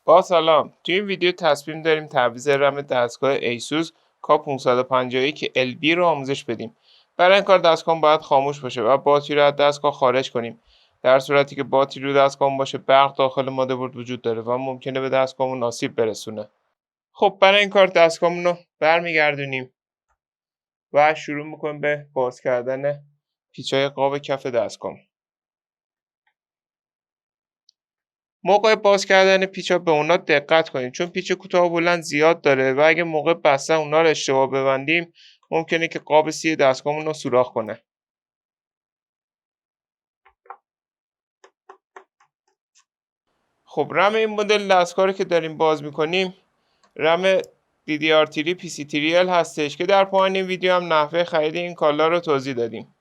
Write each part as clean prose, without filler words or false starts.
با سلام. توی این ویدیو تصمیم داریم تعویض رم دستگاه ایسوس کا551 LB رو آموزش بدیم. برای این کار دستگاه باید خاموش باشه و باتری رو از دستگاه خارج کنیم. در صورتی که باتری رو دستگاه باشه برق داخل مادربرد وجود داره و ممکنه به دستگاهمون آسیب برسونه. خب برای این کار دستگاهمون رو برمیگردونیم و شروع میکنیم به باز کردن پیچای قاب کف دستگاه. موقع باز کردن پیچا به اونا دقت کنیم چون پیچ کوتاه و بلند زیاد داره و اگه موقع بستن اونا رو اشتباه ببندیم ممکنه که قاب سی دستگاهمون رو سوراخ کنه. خب رم این مدل دستگاه رو که داریم باز میکنیم رم DDR3 PC3L هستش که در پایان این ویدیو هم نحوه خرید این کالا رو توضیح دادیم.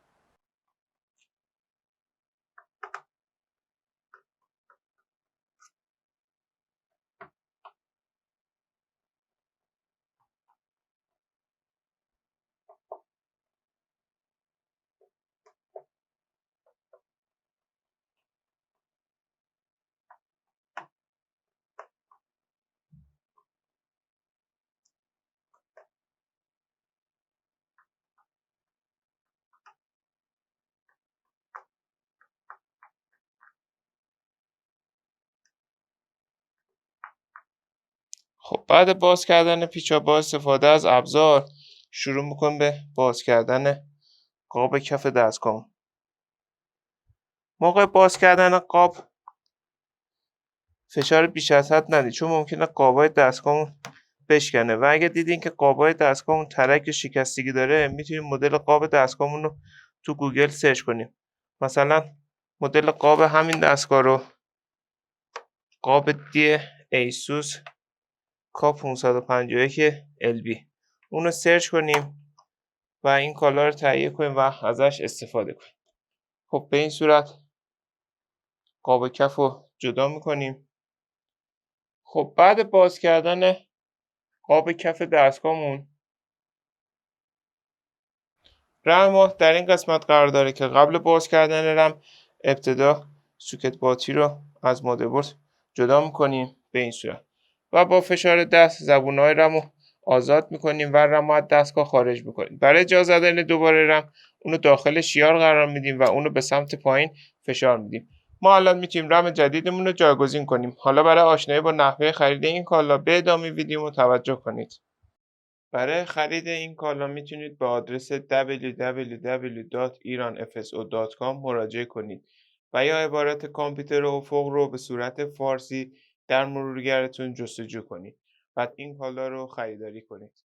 خب بعد باز کردن پیچا با استفاده از ابزار شروع میکنیم به باز کردن قاب کف دستگاه. موقع باز کردن قاب فشار بیش از حد ندید چون ممکنه قابای دستگاهمون بشکنه و اگه دیدین که قابای دستگاهمون ترک شکستگی داره میتونیم مدل قاب دستگاهمون رو تو گوگل سرچ کنیم. مثلا مدل قاب همین دستگاه رو قاب دی ایسوس کا551 LB اونو سرچ کنیم و این کالا رو تهیه کنیم و ازش استفاده کنیم. خب به این صورت قاب کف رو جدا میکنیم. خب بعد باز کردن قاب کف دستگاهمون رم ما در این قسمت قرار داره که قبل باز کردن رم ابتدا سوکت باتری رو از مادربرد جدا میکنیم به این صورت و با فشار دست زبونهای رم رو آزاد میکنیم و رم رو از دستگاه خارج میکنیم. برای جا زدن دوباره رم اونو داخل شیار قرار میدیم و اونو به سمت پایین فشار میدیم. ما الان میتونیم رم جدیدمون رو جایگزین کنیم. حالا برای آشنایی با نحوه خرید این کالا به ادامه ویدیو توجه کنید. برای خرید این کالا میتونید به آدرس www.iranfso.com مراجعه کنید و یا عبارت کامپیوتر افق رو به صورت فارسی در مرورگرتون جستجو کنید. بعد این کالا رو خریداری کنید.